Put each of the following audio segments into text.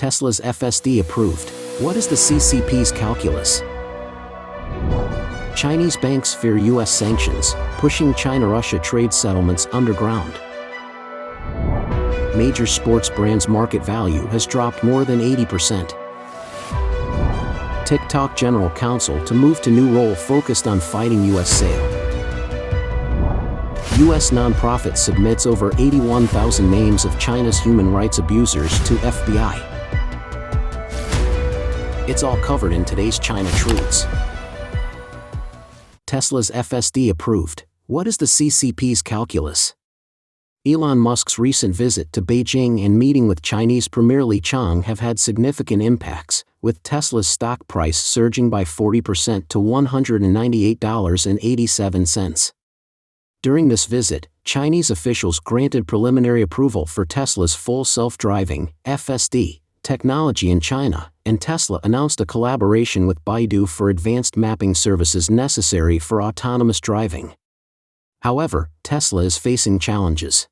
Tesla's FSD approved. What is the CCP's calculus? Chinese banks fear U.S. sanctions, pushing China-Russia trade settlements underground. Major sports brands' market value has dropped more than 80%. TikTok General Counsel to move to new role focused on fighting U.S. sale. U.S. nonprofit submits over 81,000 names of China's human rights abusers to FBI. It's all covered in today's China Truths. Tesla's FSD approved. What is the CCP's calculus? Elon Musk's recent visit to Beijing and meeting with Chinese Premier Li Qiang have had significant impacts, with Tesla's stock price surging by 40% to $198.87. During this visit, Chinese officials granted preliminary approval for Tesla's full self-driving (FSD) technology in China, and Tesla announced a collaboration with Baidu for advanced mapping services necessary for autonomous driving. However, Tesla is facing challenges.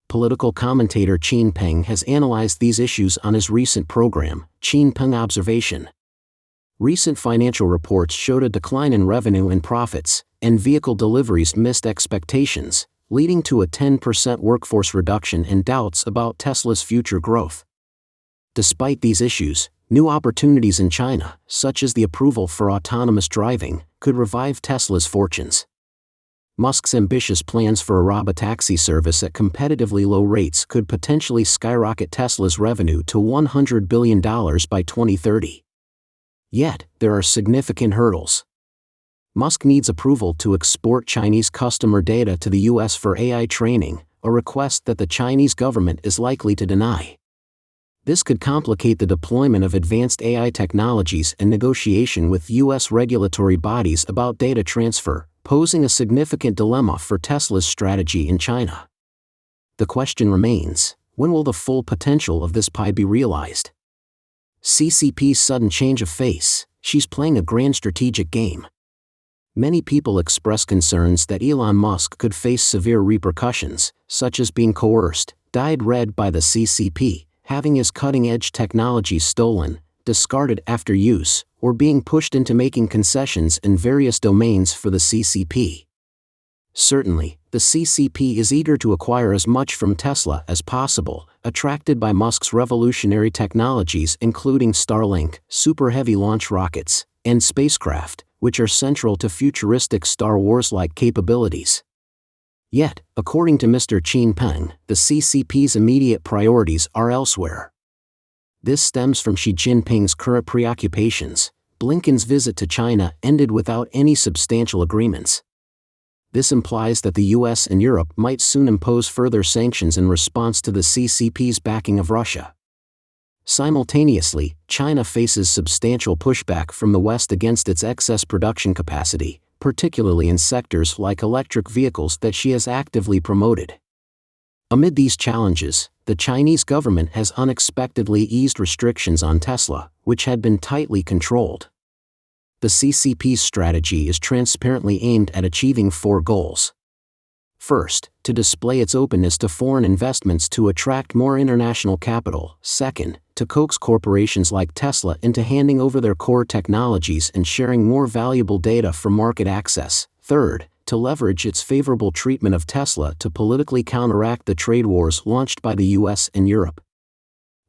Political commentator Jinping has analyzed these issues on his recent program, Jinping Observation. Recent financial reports showed a decline in revenue and profits, and vehicle deliveries missed expectations, leading to a 10% workforce reduction and doubts about Tesla's future growth. Despite these issues, new opportunities in China, such as the approval for autonomous driving, could revive Tesla's fortunes. Musk's ambitious plans for a robotaxi service at competitively low rates could potentially skyrocket Tesla's revenue to $100 billion by 2030. Yet, there are significant hurdles. Musk needs approval to export Chinese customer data to the U.S. for AI training, a request that the Chinese government is likely to deny. This could complicate the deployment of advanced AI technologies and negotiation with U.S. regulatory bodies about data transfer, posing a significant dilemma for Tesla's strategy in China. The question remains, when will the full potential of this pie be realized? CCP's sudden change of face, she's playing a grand strategic game. Many people express concerns that Elon Musk could face severe repercussions, such as being coerced, dyed red by the CCP, having his cutting-edge technology stolen, discarded after use, or being pushed into making concessions in various domains for the CCP. Certainly, the CCP is eager to acquire as much from Tesla as possible, attracted by Musk's revolutionary technologies including Starlink, super heavy launch rockets, and spacecraft, which are central to futuristic Star Wars-like capabilities. Yet, according to Mr. Jinping, the CCP's immediate priorities are elsewhere. This stems from Xi Jinping's current preoccupations. Blinken's visit to China ended without any substantial agreements. This implies that the US and Europe might soon impose further sanctions in response to the CCP's backing of Russia. Simultaneously, China faces substantial pushback from the West against its excess production capacity, particularly in sectors like electric vehicles that she has actively promoted. Amid these challenges, the Chinese government has unexpectedly eased restrictions on Tesla, which had been tightly controlled. The CCP's strategy is transparently aimed at achieving four goals. First, to display its openness to foreign investments to attract more international capital. Second, to coax corporations like Tesla into handing over their core technologies and sharing more valuable data for market access. Third, to leverage its favorable treatment of Tesla to politically counteract the trade wars launched by the US and Europe.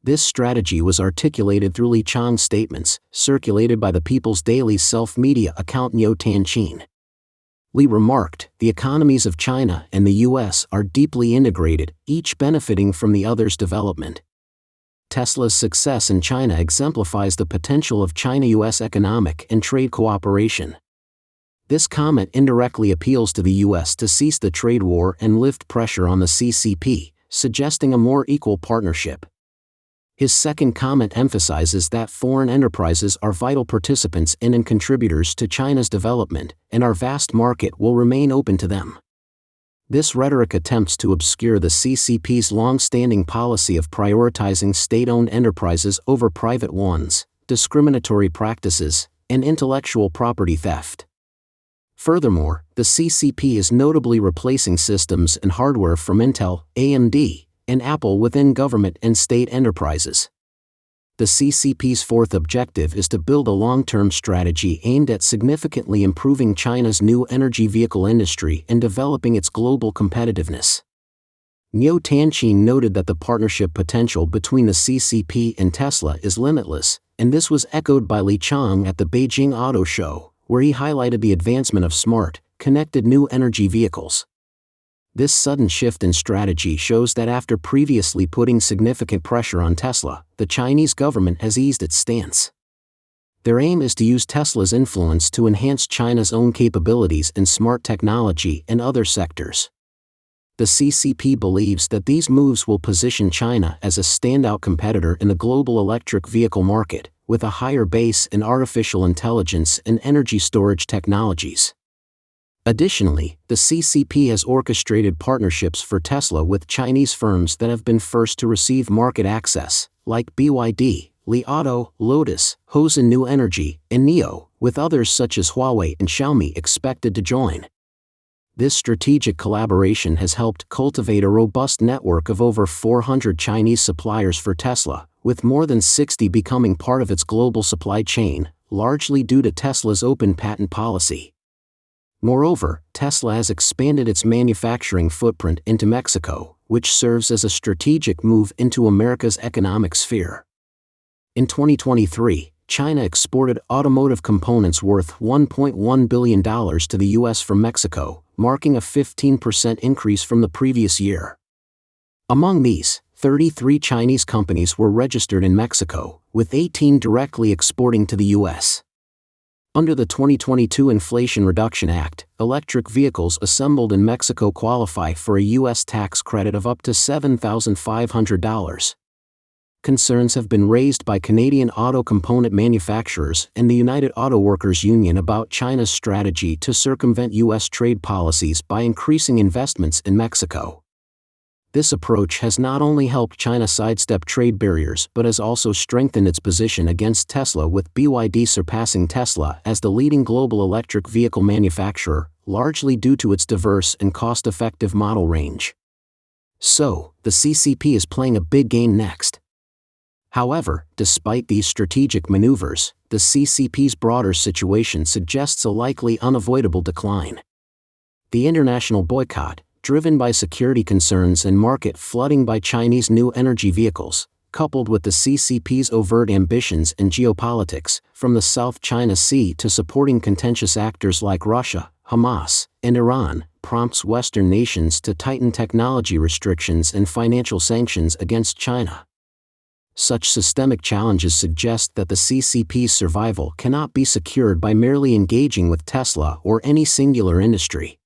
This strategy was articulated through Li Qiang's statements, circulated by the People's Daily self-media account Niu Tianqin. Li remarked, "The economies of China and the US are deeply integrated, each benefiting from the other's development." Tesla's success in China exemplifies the potential of China-US economic and trade cooperation. This comment indirectly appeals to the US to cease the trade war and lift pressure on the CCP, suggesting a more equal partnership. His second comment emphasizes that foreign enterprises are vital participants in and contributors to China's development, and our vast market will remain open to them. This rhetoric attempts to obscure the CCP's long-standing policy of prioritizing state-owned enterprises over private ones, discriminatory practices, and intellectual property theft. Furthermore, the CCP is notably replacing systems and hardware from Intel, AMD, and Apple within government and state enterprises. The CCP's fourth objective is to build a long-term strategy aimed at significantly improving China's new energy vehicle industry and developing its global competitiveness. Niu Tianqin noted that the partnership potential between the CCP and Tesla is limitless, and this was echoed by Li Chang at the Beijing Auto Show, where he highlighted the advancement of smart, connected new energy vehicles. This sudden shift in strategy shows that after previously putting significant pressure on Tesla, the Chinese government has eased its stance. Their aim is to use Tesla's influence to enhance China's own capabilities in smart technology and other sectors. The CCP believes that these moves will position China as a standout competitor in the global electric vehicle market, with a higher base in artificial intelligence and energy storage technologies. Additionally, the CCP has orchestrated partnerships for Tesla with Chinese firms that have been first to receive market access, like BYD, Li Auto, Lotus, Hosin New Energy, and NIO, with others such as Huawei and Xiaomi expected to join. This strategic collaboration has helped cultivate a robust network of over 400 Chinese suppliers for Tesla, with more than 60 becoming part of its global supply chain, largely due to Tesla's open patent policy. Moreover, Tesla has expanded its manufacturing footprint into Mexico, which serves as a strategic move into America's economic sphere. In 2023, China exported automotive components worth $1.1 billion to the U.S. from Mexico, marking a 15% increase from the previous year. Among these, 33 Chinese companies were registered in Mexico, with 18 directly exporting to the U.S. Under the 2022 Inflation Reduction Act, electric vehicles assembled in Mexico qualify for a U.S. tax credit of up to $7,500. Concerns have been raised by Canadian auto component manufacturers and the United Auto Workers Union about China's strategy to circumvent U.S. trade policies by increasing investments in Mexico. This approach has not only helped China sidestep trade barriers but has also strengthened its position against Tesla, with BYD surpassing Tesla as the leading global electric vehicle manufacturer, largely due to its diverse and cost-effective model range. So, the CCP is playing a big game next. However, despite these strategic maneuvers, the CCP's broader situation suggests a likely unavoidable decline. The international boycott, driven by security concerns and market flooding by Chinese new energy vehicles, coupled with the CCP's overt ambitions in geopolitics, from the South China Sea to supporting contentious actors like Russia, Hamas, and Iran, prompts Western nations to tighten technology restrictions and financial sanctions against China. Such systemic challenges suggest that the CCP's survival cannot be secured by merely engaging with Tesla or any singular industry.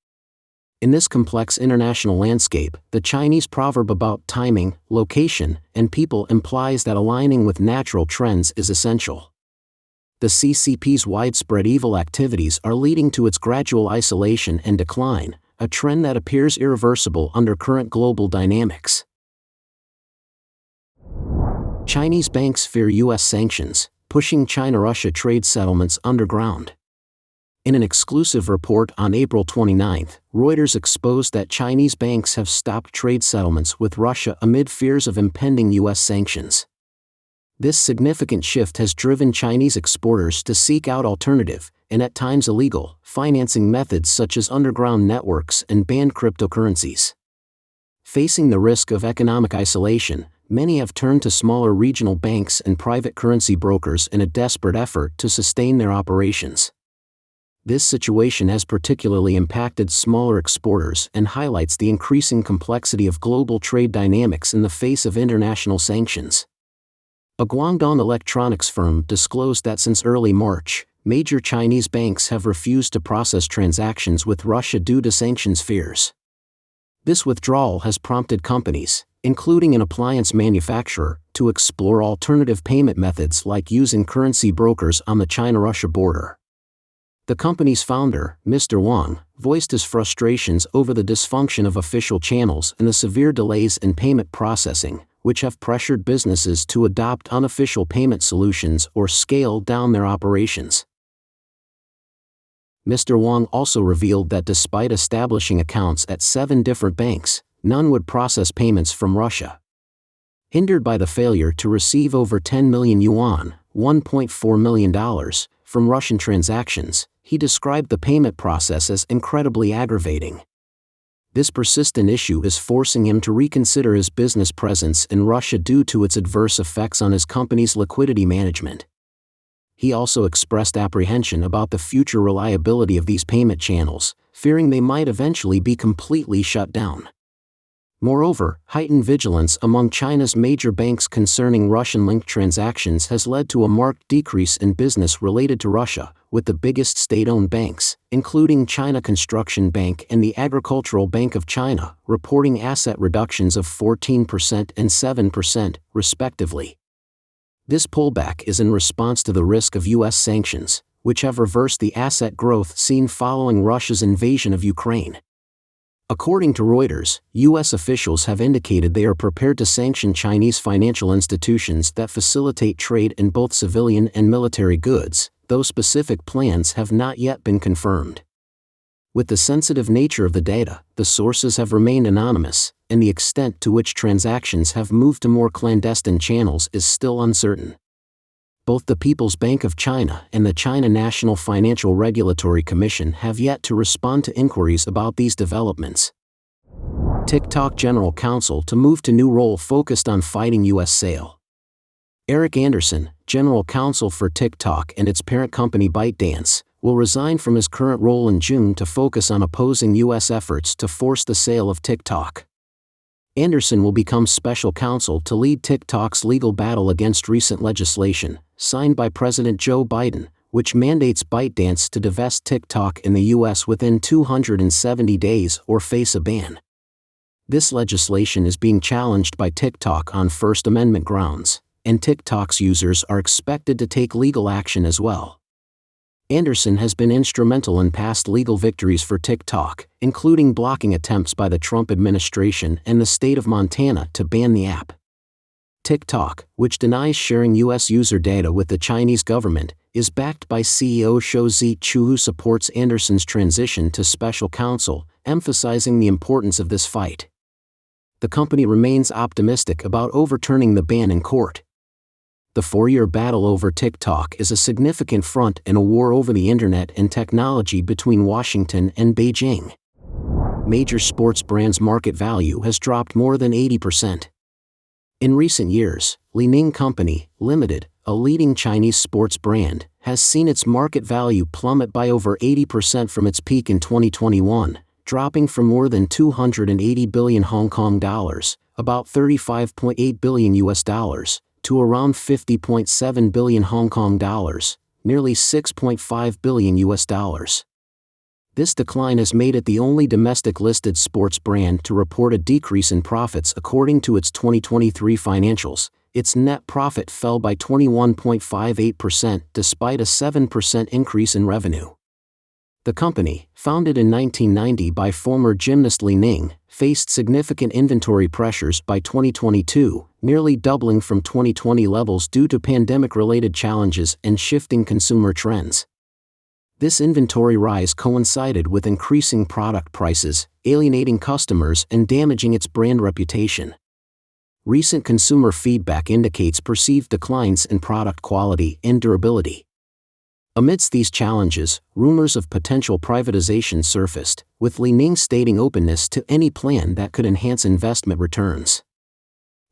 In this complex international landscape, the Chinese proverb about timing, location, and people implies that aligning with natural trends is essential. The CCP's widespread evil activities are leading to its gradual isolation and decline, a trend that appears irreversible under current global dynamics. Chinese banks fear U.S. sanctions, pushing China-Russia trade settlements underground. In an exclusive report on April 29, Reuters exposed that Chinese banks have stopped trade settlements with Russia amid fears of impending U.S. sanctions. This significant shift has driven Chinese exporters to seek out alternative, and at times illegal, financing methods such as underground networks and banned cryptocurrencies. Facing the risk of economic isolation, many have turned to smaller regional banks and private currency brokers in a desperate effort to sustain their operations. This situation has particularly impacted smaller exporters and highlights the increasing complexity of global trade dynamics in the face of international sanctions. A Guangdong electronics firm disclosed that since early March, major Chinese banks have refused to process transactions with Russia due to sanctions fears. This withdrawal has prompted companies, including an appliance manufacturer, to explore alternative payment methods like using currency brokers on the China-Russia border. The company's founder, Mr. Wang, voiced his frustrations over the dysfunction of official channels and the severe delays in payment processing, which have pressured businesses to adopt unofficial payment solutions or scale down their operations. Mr. Wang also revealed that despite establishing accounts at 7 different banks, none would process payments from Russia. Hindered by the failure to receive over 10 million yuan, $1.4 million, from Russian transactions, he described the payment process as incredibly aggravating. This persistent issue is forcing him to reconsider his business presence in Russia due to its adverse effects on his company's liquidity management. He also expressed apprehension about the future reliability of these payment channels, fearing they might eventually be completely shut down. Moreover, heightened vigilance among China's major banks concerning Russian-linked transactions has led to a marked decrease in business related to Russia, with the biggest state-owned banks, including China Construction Bank and the Agricultural Bank of China, reporting asset reductions of 14% and 7%, respectively. This pullback is in response to the risk of U.S. sanctions, which have reversed the asset growth seen following Russia's invasion of Ukraine. According to Reuters, U.S. officials have indicated they are prepared to sanction Chinese financial institutions that facilitate trade in both civilian and military goods, though specific plans have not yet been confirmed. With the sensitive nature of the data, the sources have remained anonymous, and the extent to which transactions have moved to more clandestine channels is still uncertain. Both the People's Bank of China and the China National Financial Regulatory Commission have yet to respond to inquiries about these developments. TikTok General Counsel to move to new role focused on fighting U.S. sale. Eric Anderson, General Counsel for TikTok and its parent company ByteDance, will resign from his current role in June to focus on opposing U.S. efforts to force the sale of TikTok. Anderson will become special counsel to lead TikTok's legal battle against recent legislation, signed by President Joe Biden, which mandates ByteDance to divest TikTok in the U.S. within 270 days or face a ban. This legislation is being challenged by TikTok on First Amendment grounds, and TikTok's users are expected to take legal action as well. Anderson has been instrumental in past legal victories for TikTok, including blocking attempts by the Trump administration and the state of Montana to ban the app. TikTok, which denies sharing U.S. user data with the Chinese government, is backed by CEO Shou Zi-Chew, who supports Anderson's transition to special counsel, emphasizing the importance of this fight. The company remains optimistic about overturning the ban in court. The 4-year battle over TikTok is a significant front in a war over the internet and technology between Washington and Beijing. Major sports brands' market value has dropped more than 80%. In recent years, Li-Ning Company, Limited, a leading Chinese sports brand, has seen its market value plummet by over 80% from its peak in 2021, dropping from more than 280 billion Hong Kong dollars, about $35.8 billion US dollars, to around 50.7 billion Hong Kong dollars, nearly $6.5 billion US dollars. This decline has made it the only domestic listed sports brand to report a decrease in profits according to its 2023 financials. Its net profit fell by 21.58% despite a 7% increase in revenue. The company, founded in 1990 by former gymnast Li Ning, faced significant inventory pressures by 2022, nearly doubling from 2020 levels due to pandemic-related challenges and shifting consumer trends. This inventory rise coincided with increasing product prices, alienating customers and damaging its brand reputation. Recent consumer feedback indicates perceived declines in product quality and durability. Amidst these challenges, rumors of potential privatization surfaced, with Li Ning stating openness to any plan that could enhance investment returns.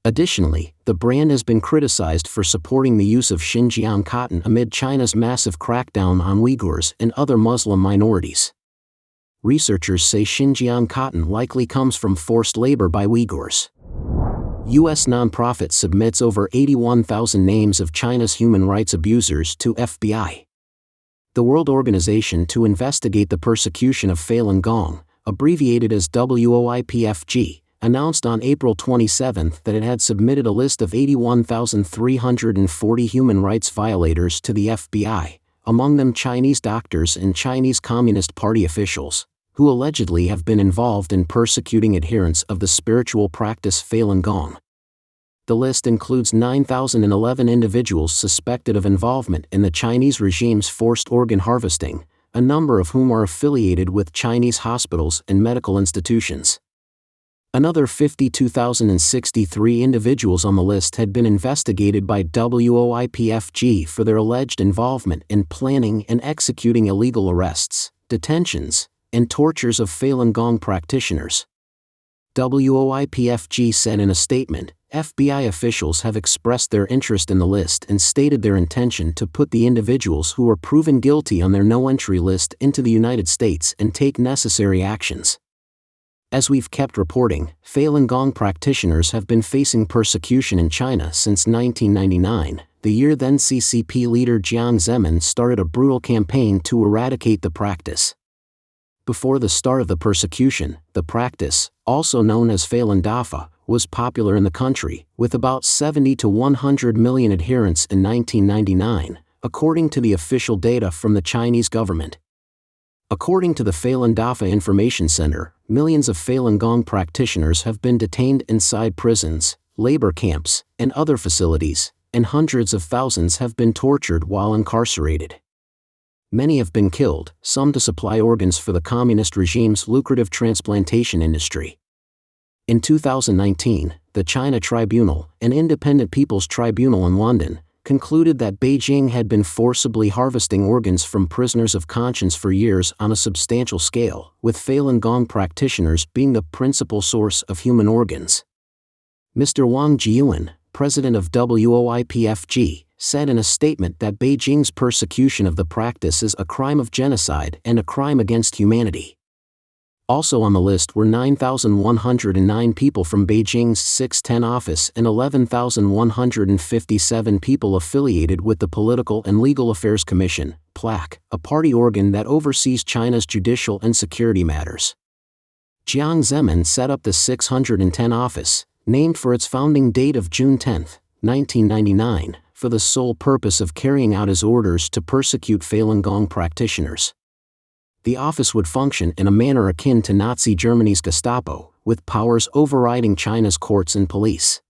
Additionally, the brand has been criticized for supporting the use of Xinjiang cotton amid China's massive crackdown on Uyghurs and other Muslim minorities. Researchers say Xinjiang cotton likely comes from forced labor by Uyghurs. U.S. nonprofit submits over 81,000 names of China's human rights abusers to FBI. The World Organization to Investigate the Persecution of Falun Gong, abbreviated as WPFG, announced on April 27 that it had submitted a list of 81,340 human rights violators to the FBI, among them Chinese doctors and Chinese Communist Party officials, who allegedly have been involved in persecuting adherents of the spiritual practice Falun Gong. The list includes 9,011 individuals suspected of involvement in the Chinese regime's forced organ harvesting, a number of whom are affiliated with Chinese hospitals and medical institutions. Another 52,063 individuals on the list had been investigated by WPFG for their alleged involvement in planning and executing illegal arrests, detentions, and tortures of Falun Gong practitioners. WPFG said in a statement, FBI officials have expressed their interest in the list and stated their intention to put the individuals who were proven guilty on their no-entry list into the United States and take necessary actions. As we've kept reporting, Falun Gong practitioners have been facing persecution in China since 1999, the year then CCP leader Jiang Zemin started a brutal campaign to eradicate the practice. Before the start of the persecution, the practice, also known as Falun Dafa, was popular in the country, with about 70 to 100 million adherents in 1999, according to the official data from the Chinese government. According to the Falun Dafa Information Center, millions of Falun Gong practitioners have been detained inside prisons, labor camps, and other facilities, and hundreds of thousands have been tortured while incarcerated. Many have been killed, some to supply organs for the communist regime's lucrative transplantation industry. In 2019, the China Tribunal, an independent people's tribunal in London, concluded that Beijing had been forcibly harvesting organs from prisoners of conscience for years on a substantial scale, with Falun Gong practitioners being the principal source of human organs. Mr. Wang Jiyuan, president of WPFG, said in a statement that Beijing's persecution of the practice is a crime of genocide and a crime against humanity. Also on the list were 9,109 people from Beijing's 610 office and 11,157 people affiliated with the Political and Legal Affairs Commission, PLAC, a party organ that oversees China's judicial and security matters. Jiang Zemin set up the 610 office, named for its founding date of June 10, 1999, for the sole purpose of carrying out his orders to persecute Falun Gong practitioners. The office would function in a manner akin to Nazi Germany's Gestapo, with powers overriding China's courts and police.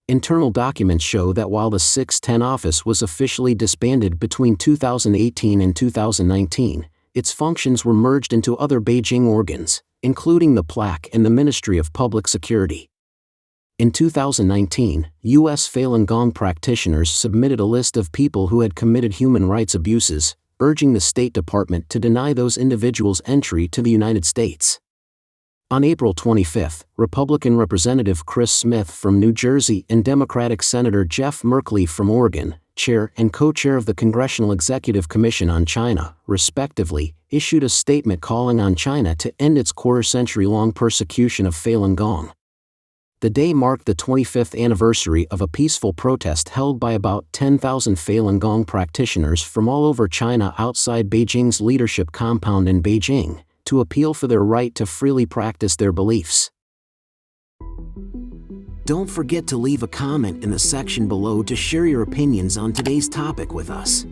Internal documents show that while the 610 office was officially disbanded between 2018 and 2019, its functions were merged into other Beijing organs, including the PLAC and the Ministry of Public Security. In 2019, U.S. Falun Gong practitioners submitted a list of people who had committed human rights abuses, urging the State Department to deny those individuals entry to the United States. On April 25, Republican Representative Chris Smith from New Jersey and Democratic Senator Jeff Merkley from Oregon, chair and co-chair of the Congressional Executive Commission on China, respectively, issued a statement calling on China to end its quarter-century-long persecution of Falun Gong. The day marked the 25th anniversary of a peaceful protest held by about 10,000 Falun Gong practitioners from all over China outside Beijing's leadership compound in Beijing, to appeal for their right to freely practice their beliefs. Don't forget to leave a comment in the section below to share your opinions on today's topic with us.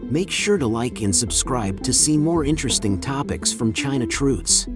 Make sure to like and subscribe to see more interesting topics from China Truths.